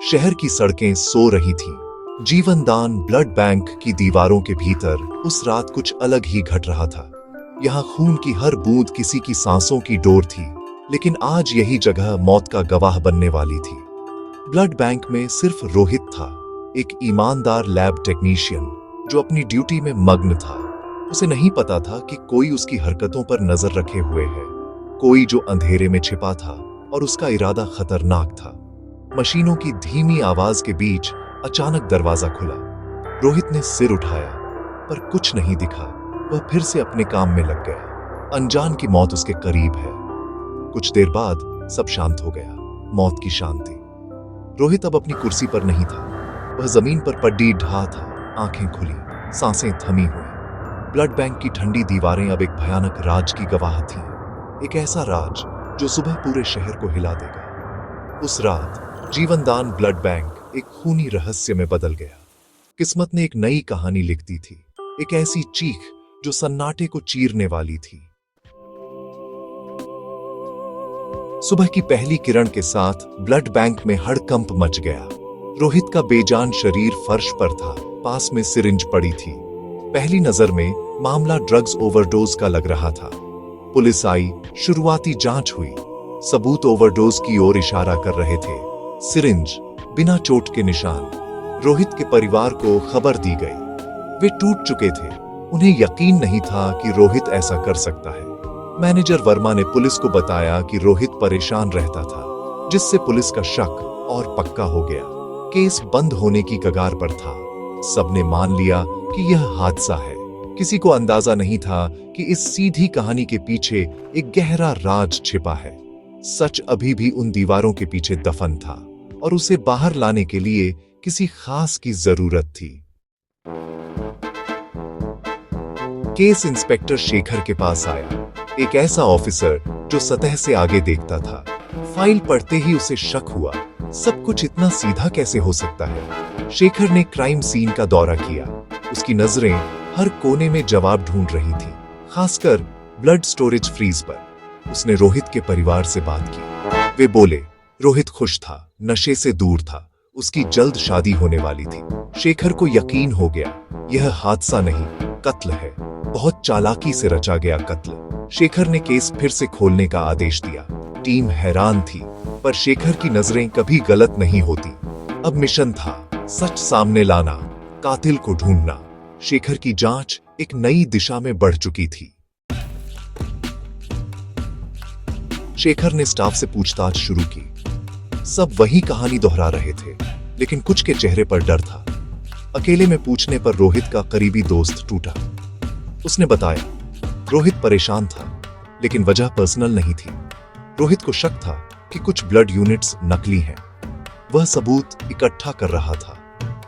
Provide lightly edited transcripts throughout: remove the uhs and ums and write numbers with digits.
शहर की सड़कें सो रही थीं। जीवनदान ब्लड बैंक की दीवारों के भीतर उस रात कुछ अलग ही घट रहा था। यहाँ खून की हर बूंद किसी की सांसों की डोर थी, लेकिन आज यही जगह मौत का गवाह बनने वाली थी। ब्लड बैंक में सिर्फ रोहित था, एक ईमानदार लैब टेक्नीशियन जो अपनी ड्यूटी में मग्न था। उसे नहीं पता था कि कोई उसकी हरकतों पर नजर रखे हुए है, कोई जो अंधेरे में छिपा था और उसका इरादा खतरनाक था। मशीनों की धीमी आवाज के बीच अचानक दरवाजा खुला। रोहित ने सिर उठाया, पर कुछ नहीं दिखा। वह फिर से अपने काम में लग गया। अनजान की मौत उसके करीब है। कुछ देर बाद सब शांत हो गया, मौत की शांति। रोहित अब अपनी कुर्सी पर नहीं था, वह जमीन पर पड्डी ढा था, आंखें खुली, सांसें थमी हुई। ब्लड बैंक की ठंडी दीवारें अब एक भयानक राज की गवाह थीं, एक ऐसा राज जो सुबह पूरे शहर को हिला देगा। उस रात जीवनदान ब्लड बैंक एक खूनी रहस्य में बदल गया। किस्मत ने एक नई कहानी लिख दी थी, एक ऐसी चीख जो सन्नाटे को चीरने वाली थी। सुबह की पहली किरण के साथ ब्लड बैंक में हड़कंप मच गया। रोहित का बेजान शरीर फर्श पर था, पास में सिरिंज पड़ी थी। पहली नजर में मामला ड्रग्स ओवरडोज का लग रहा था। पुलिस आई, शुरुआती जांच हुई, सबूत ओवरडोज की ओर इशारा कर रहे थे। सिरिंज, बिना चोट के निशान। रोहित के परिवार को खबर दी गई। वे टूट चुके थे, उन्हें यकीन नहीं था कि रोहित ऐसा कर सकता है। मैनेजर वर्मा ने पुलिस को बताया कि रोहित परेशान रहता था, जिससे पुलिस का शक और पक्का हो गया। केस बंद होने की कगार पर था। सबने मान लिया कि यह हादसा है। किसी को अंदाजा नहीं था कि इस सीधी कहानी के पीछे एक गहरा राज छिपा है। सच अभी भी उन दीवारों के पीछे दफन था और उसे बाहर लाने के लिए किसी खास की जरूरत थी। केस इंस्पेक्टर शेखर के पास आया, एक ऐसा ऑफिसर जो सतह से आगे देखता था। फाइल पढ़ते ही उसे शक हुआ, सब कुछ इतना सीधा कैसे हो सकता है। शेखर ने क्राइम सीन का दौरा किया। उसकी नजरें हर कोने में जवाब ढूंढ रही थी, खासकर ब्लड स्टोरेज फ्रीज पर। उसने रोहित के परिवार से बात की। वे बोले, रोहित खुश था, नशे से दूर था, उसकी जल्द शादी होने वाली थी। शेखर को यकीन हो गया, यह हादसा नहीं, कत्ल है, बहुत चालाकी से रचा गया कत्ल। शेखर ने केस फिर से खोलने का आदेश दिया। टीम हैरान थी, पर शेखर की नजरें कभी गलत नहीं होती। अब मिशन था सच सामने लाना, कातिल को ढूंढना। शेखर की जांच एक नई दिशा में बढ़ चुकी थी। शेखर ने स्टाफ से पूछताछ शुरू की। सब वही कहानी दोहरा रहे थे, लेकिन कुछ के चेहरे पर डर था। अकेले में पूछने पर रोहित का करीबी दोस्त टूटा। उसने बताया, रोहित परेशान था, लेकिन वजह पर्सनल नहीं थी। रोहित को शक था कि कुछ ब्लड यूनिट्स नकली हैं। वह सबूत इकट्ठा कर रहा था।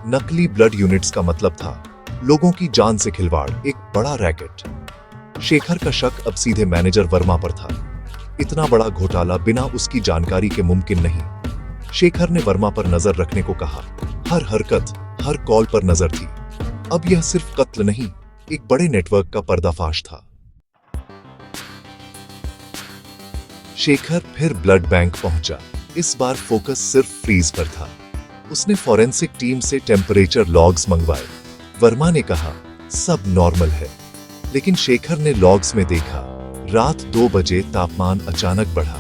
नकली ब्लड यूनिट्स का मतलब था लोगों की जान से खिलवाड़, एक बड़ा रैकेट। शेखर का शक अब सीधे मैनेजर वर्मा पर था। इतना बड़ा घोटाला बिना उसकी जानकारी के मुमकिन नहीं। शेखर ने वर्मा पर नजर रखने को कहा। हर हरकत, हर कॉल पर नजर थी। अब यह सिर्फ कत्ल नहीं, एक बड़े नेटवर्क का पर्दाफाश था। शेखर फिर ब्लड बैंक पहुंचा। इस बार फोकस सिर्फ फ्रीज पर था। उसने फॉरेंसिक टीम से टेम्परेचर लॉग्स मंगवाए। वर्मा ने कहा, सब नॉर्मल है, लेकिन शेखर ने लॉग्स में देखा, रात 2 बजे तापमान अचानक बढ़ा,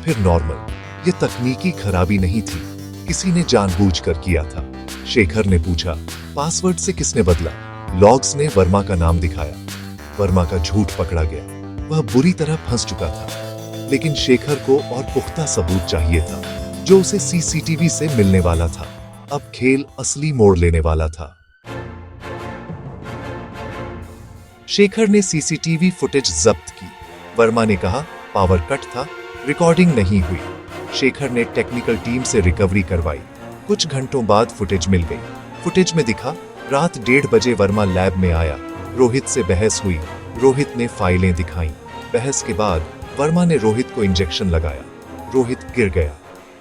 फिर नॉर्मल। यह तकनीकी खराबी नहीं थी, किसी ने जानबूझकर किया था। शेखर ने पूछा, पासवर्ड से किसने बदला? लॉग्स ने वर्मा का नाम दिखाया। वर्मा का झूठ पकड़ा गया। वह बुरी तरह फंस चुका था, लेकिन शेखर को और पुख्ता सबूत चाहिए था, जो उसे सीसीटीवी से मिलने वाला था। अब खेल असली मोड़ लेने वाला था। शेखर ने सीसीटीवी फुटेज जब्त की। वर्मा ने कहा, पावर कट था, रिकॉर्डिंग नहीं हुई। शेखर ने टेक्निकल टीम से रिकवरी करवाई। कुछ घंटों बाद फुटेज मिल गई। फुटेज में दिखा, रात 1:30 बजे वर्मा लैब में आया। रोहित से बहस हुई। रोहित ने फाइलें दिखाई। बहस के बाद वर्मा ने रोहित को इंजेक्शन लगाया। रोहित गिर गया।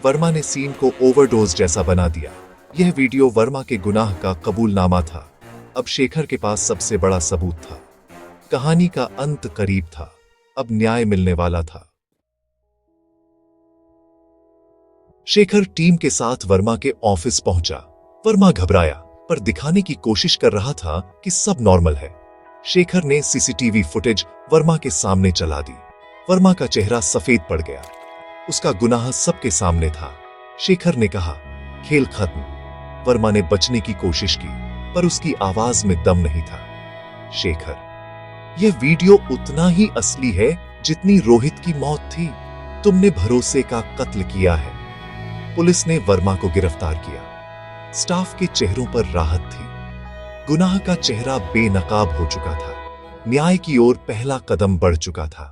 वर्मा ने सीन को ओवरडोज जैसा बना दिया। यह वीडियो वर्मा के गुनाह का कबूलनामा था। अब शेखर के पास सबसे बड़ा सबूत था। कहानी का अंत करीब था। अब न्याय मिलने वाला था। शेखर टीम के साथ वर्मा के ऑफिस पहुंचा। वर्मा घबराया पर दिखाने की कोशिश कर रहा था कि सब नॉर्मल है। शेखर ने सीसीटीवी फुटेज वर्मा के सामने चला दी। वर्मा का चेहरा सफेद पड़ गया। उसका गुनाह सबके सामने था। शेखर ने कहा, खेल खत्म। वर्मा ने बचने की कोशिश की पर उसकी आवाज में दम नहीं था। शेखर, यह वीडियो उतना ही असली है जितनी रोहित की मौत थी। तुमने भरोसे का कत्ल किया है। पुलिस ने वर्मा को गिरफ्तार किया। स्टाफ के चेहरों पर राहत थी। गुनाह का चेहरा बेनकाब हो चुका था। न्याय की ओर पहला कदम बढ़ चुका था।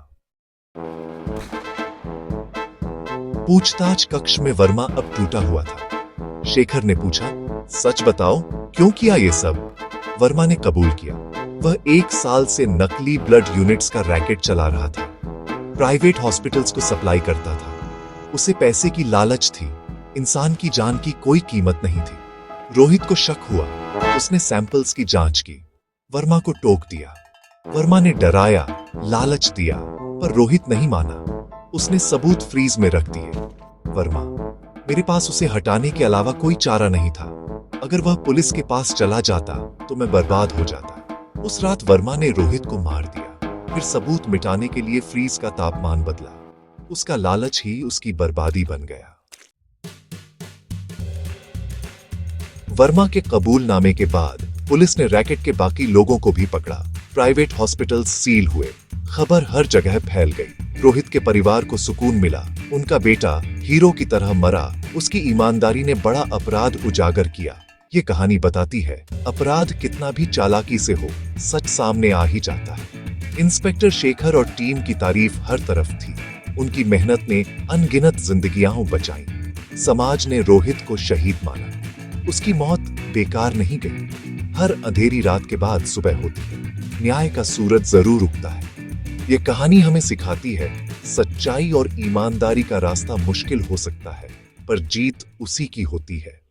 पूछताछ कक्ष में वर्मा अब टूटा हुआ था। शेखर ने पूछा, सच बताओ, क्यों किया ये सब? वर्मा ने कबूल किया। वह 1 साल से नकली ब्लड यूनिट्स का रैकेट चला रहा था। प्राइवेट हॉस्पिटल्स को सप्लाई करता था। उसे पैसे की लालच थी। इंसान की जान की कोई कीमत नहीं थी। रोहित को शक हुआ। उसने सैंपल्स की जांच की। वर्मा को टोक दिया। वर्मा ने डराया, लालच दिया, पर रोहित नहीं माना। उसने सबूत फ्रीज में रख दिए। वर्मा, मेरे पास उसे हटाने के अलावा कोई चारा नहीं था। अगर वह पुलिस के पास चला जाता तो मैं बर्बाद हो जाता। उस रात वर्मा ने रोहित को मार दिया। फिर सबूत मिटाने के लिए फ्रीज का तापमान बदला। उसका लालच ही उसकी बर्बादी बन गया। वर्मा के कबूलनामे के बाद पुलिस ने रैकेट के बाकी लोगों को भी पकड़ा। प्राइवेट हॉस्पिटल्स सील हुए। खबर हर जगह फैल गई। रोहित के परिवार को सुकून मिला। उनका बेटा हीरो की तरह मरा। उसकी ईमानदारी ने बड़ा अपराध उजागर किया। ये कहानी बताती है, अपराध कितना भी चालाकी से हो, सच सामने आ ही जाता है। इंस्पेक्टर शेखर और टीम की तारीफ हर तरफ थी। उनकी मेहनत ने अनगिनत जिंदगियां बचाई। समाज ने रोहित को शहीद माना। उसकी मौत बेकार नहीं गई। हर अंधेरी रात के बाद सुबह होती है। न्याय का सूरज जरूर उगता है। ये कहानी हमें सिखाती है, सच्चाई और ईमानदारी का रास्ता मुश्किल हो सकता है, पर जीत उसी की होती है।